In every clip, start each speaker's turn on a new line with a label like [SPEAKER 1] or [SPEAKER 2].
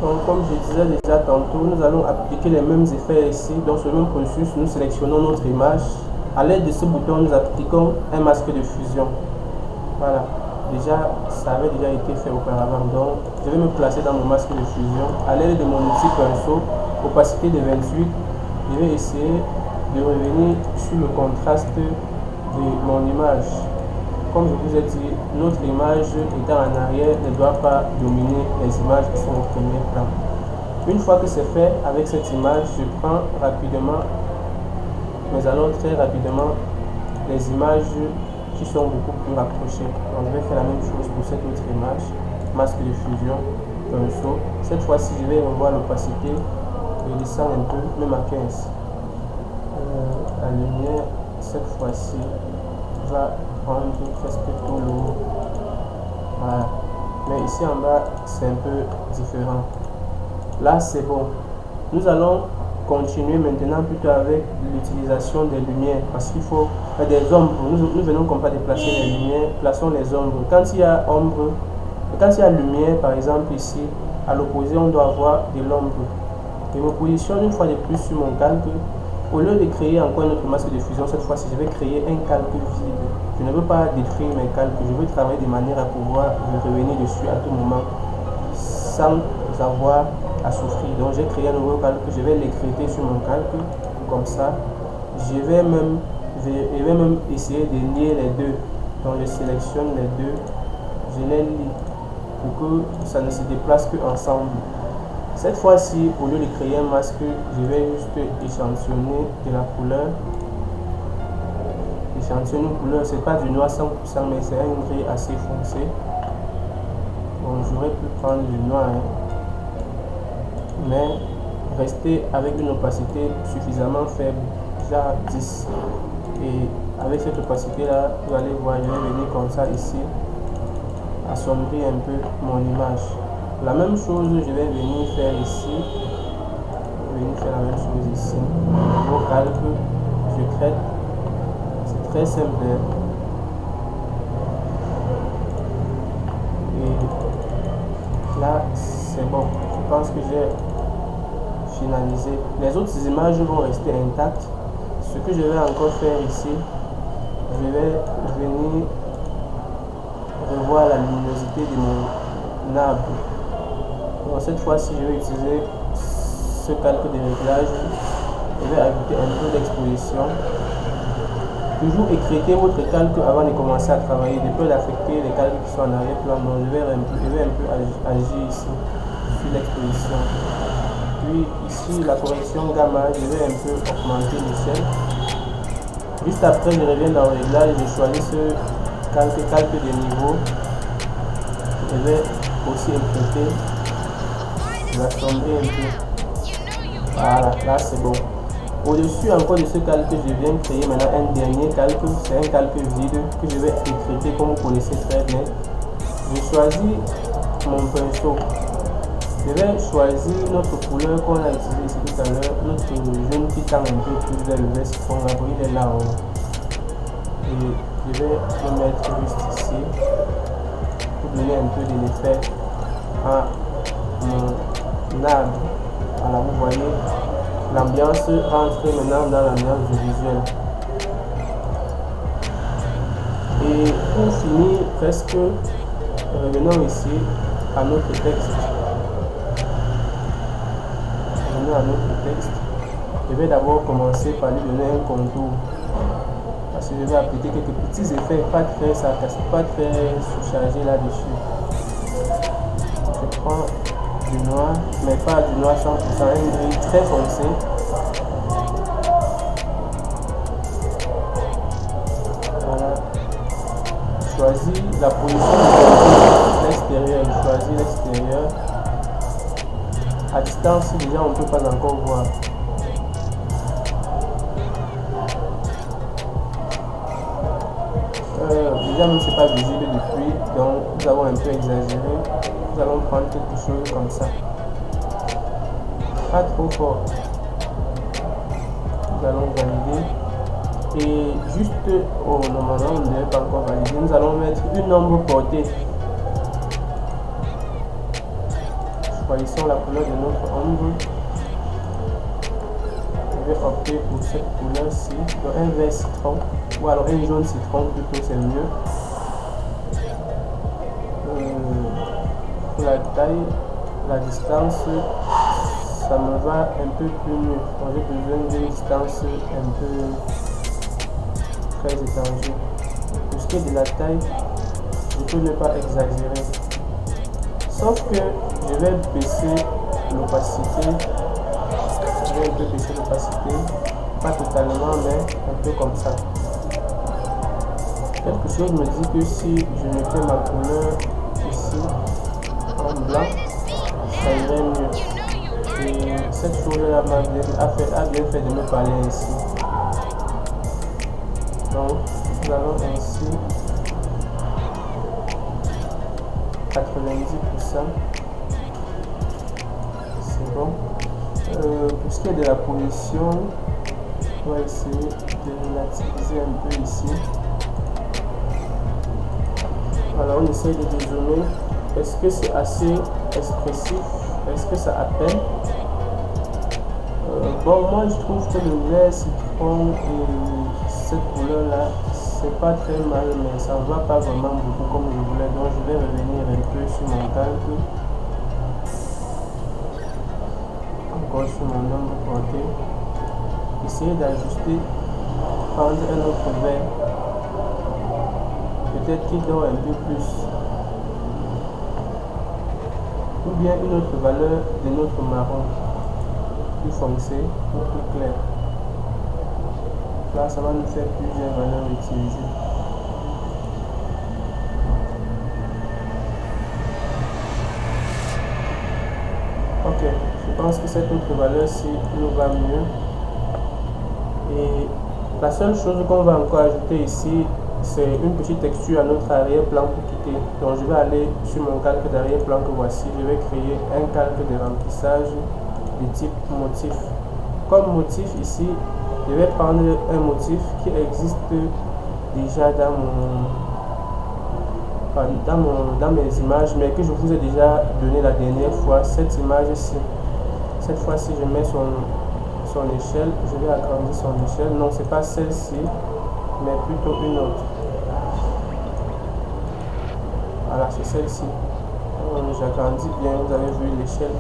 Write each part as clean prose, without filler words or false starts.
[SPEAKER 1] Donc, comme je disais déjà tantôt, nous allons appliquer les mêmes effets ici. Dans ce même processus, nous sélectionnons notre image. À l'aide de ce bouton, nous appliquons un masque de fusion. Voilà. Déjà, ça avait déjà été fait auparavant. Donc, je vais me placer dans mon masque de fusion. À l'aide de mon outil pinceau, opacité de 28, je vais essayer de revenir sur le contraste de mon image. Comme je vous ai dit, notre image étant en arrière ne doit pas dominer les images qui sont au premier plan. Une fois que c'est fait, avec cette image, je prends rapidement, mais allons très rapidement, les images qui sont beaucoup plus rapprochées. Donc je vais faire la même chose pour cette autre image, masque de fusion, pinceau. Cette fois-ci, je vais revoir l'opacité et descendre un peu, même à 15. La lumière, cette fois-ci, va prendre presque tout le haut. Voilà. Mais ici en bas, c'est un peu différent. Là, c'est bon. Nous allons continuer maintenant plutôt avec l'utilisation des lumières parce qu'il faut des ombres. Nous venons comme pas déplacer les lumières, plaçons les ombres. Quand il y a ombre, quand il y a lumière, par exemple ici, à l'opposé, on doit avoir de l'ombre. Je me positionne une fois de plus sur mon calque. Au lieu de créer encore un autre masque de fusion, cette fois-ci, je vais créer un calque vide. Je ne veux pas détruire mes calques, je veux travailler de manière à pouvoir revenir dessus à tout moment sans avoir à souffrir. Donc j'ai créé un nouveau calque, je vais l'écrire sur mon calque, comme ça. Je vais même essayer de lier les deux. Donc je sélectionne les deux, je les lie pour que ça ne se déplace que ensemble. Cette fois-ci, au lieu de créer un masque, je vais juste échantillonner de la couleur. Échantillonner une couleur, c'est pas du noir 100%, mais c'est un gris assez foncé. Bon, j'aurais pu prendre du noir, mais rester avec une opacité suffisamment faible, déjà 10. Et avec cette opacité-là, vous allez voir, je vais venir comme ça ici, assombrir un peu mon image. La même chose, je vais venir faire ici. Je vais venir faire la même chose ici. Nouveau calque, je crête. C'est très simple. Et là, c'est bon. Je pense que j'ai finalisé. Les autres images vont rester intactes. Ce que je vais encore faire ici, je vais venir revoir la luminosité de mon arbre. Donc cette fois-ci, je vais utiliser ce calque de réglage. Je vais ajouter un peu d'exposition. Toujours écréter votre calque avant de commencer à travailler, de peur d'affecter les calques qui sont en arrière-plan. Donc je vais un peu agir ici sur l'exposition. Puis ici, la correction gamma, je vais un peu augmenter l'échelle. Juste après, je reviens dans le réglage, je choisis ce calque de niveau. Je vais aussi écréter. Je vais sombrer un peu. Voilà, là c'est bon. Au-dessus encore de ce calque, je viens créer maintenant un dernier calque. C'est un calque vide que je vais écrire comme vous connaissez très bien. Je choisis mon pinceau. Je vais choisir notre couleur qu'on a utilisée ici tout à l'heure. Notre jaune qui tend un peu plus vers le vert fond. La brille est là en haut. Et je vais le mettre juste ici pour donner un peu de l'effet à mon arbre. Voilà, vous voyez, l'ambiance rentre maintenant dans l'ambiance du visuel. Et pour finir, presque, revenons ici à notre texte. Revenons à notre texte. Je vais d'abord commencer par lui donner un contour. Parce que je vais appliquer quelques petits effets, pas très sarcastique, pas très surchargé là-dessus. Je prends du noir, mais pas du noir 100%, un gris très foncé. Voilà. Choisis la position de l'extérieur. Je choisis l'extérieur. À distance, déjà on ne peut pas encore voir. Déjà même c'est pas visible depuis, donc nous avons un peu exagéré. Nous allons prendre quelque chose comme ça, pas trop fort. Nous allons valider et juste normalement on ne devait pas encore valider. Nous allons mettre une ombre portée. Choisissons la couleur de notre ombre. Je vais opter pour cette couleur-ci, un vert citron, ou alors un jaune citron plutôt, c'est mieux. Pour la taille, la distance, ça me va un peu plus mieux. J'ai besoin d'une distance un peu très étendue. Pour ce qui est de la taille, je peux ne pas exagérer. Sauf que je vais baisser l'opacité. Je vais un peu baisser l'opacité. Pas totalement, mais un peu comme ça. Quelque chose me dit que si je mettais ma couleur ici en blanc, ça irait mieux. Et cette chose-là a bien fait de me parler ainsi. Donc, nous allons ainsi 90%. C'est bon. Pour ce qui est de la position, on va essayer de relativiser un peu ici. Voilà, on essaye de dézoomer. Est-ce que c'est assez expressif? Est-ce que ça appelle? Bon, moi je trouve que le vert citron et cette couleur là, c'est pas très mal, mais ça ne va pas vraiment beaucoup comme je voulais. Donc je vais revenir un peu sur mon calque. Encore sur mon ombre porté. Essayer d'ajuster, prendre un autre vert. Peut-être qu'il dort un peu plus. Ou bien une autre valeur de notre marron. Plus foncé ou plus clair. Là, ça va nous faire plusieurs valeurs utilisées. Ok, je pense que cette autre valeur-ci nous va mieux. Et la seule chose qu'on va encore ajouter ici, c'est une petite texture à notre arrière-plan pour quitter. Donc je vais aller sur mon calque d'arrière-plan que voici. Je vais créer un calque de remplissage de type motif. Comme motif ici, je vais prendre un motif qui existe déjà dans mes images, mais que je vous ai déjà donné la dernière fois. Cette image-ci, cette fois-ci, je mets son échelle. Je vais agrandir son échelle. Non, c'est pas celle-ci, mais plutôt une autre. Voilà, c'est celle-ci. J'agrandis bien. Vous avez vu, l'échelle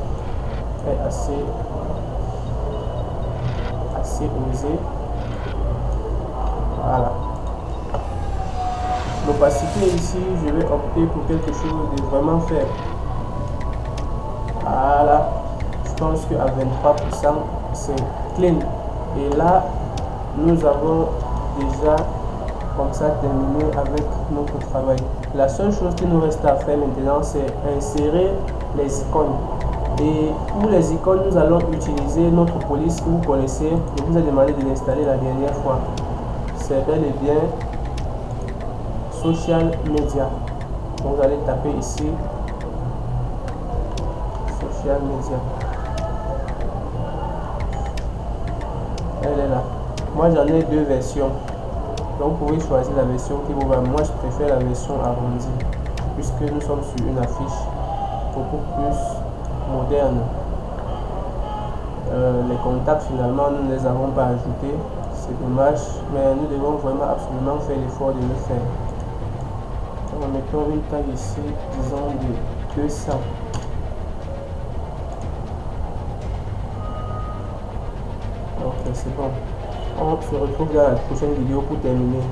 [SPEAKER 1] est assez osé. Voilà. L'opacité ici, je vais opter pour quelque chose de vraiment faible. Voilà. Je pense qu'à 23%, c'est clean. Et là, nous avons déjà comme ça terminé avec notre travail. La seule chose qui nous reste à faire maintenant, c'est insérer les icônes. Et pour les icônes, nous allons utiliser notre police que vous connaissez. Je vous ai demandé de l'installer la dernière fois. C'est bel et bien Social Media. Donc vous allez taper ici Social Media. Elle est là. Moi j'en ai deux versions. Donc vous pouvez choisir la version qui vous va. Moi je préfère la version arrondie puisque nous sommes sur une affiche beaucoup plus moderne. Les contacts finalement nous ne les avons pas ajoutés, c'est dommage, mais nous devons vraiment absolument faire l'effort de le faire. Donc, mettons une taille ici, disons de 200. Ok, c'est bon. On se retrouve dans la prochaine vidéo pour terminer.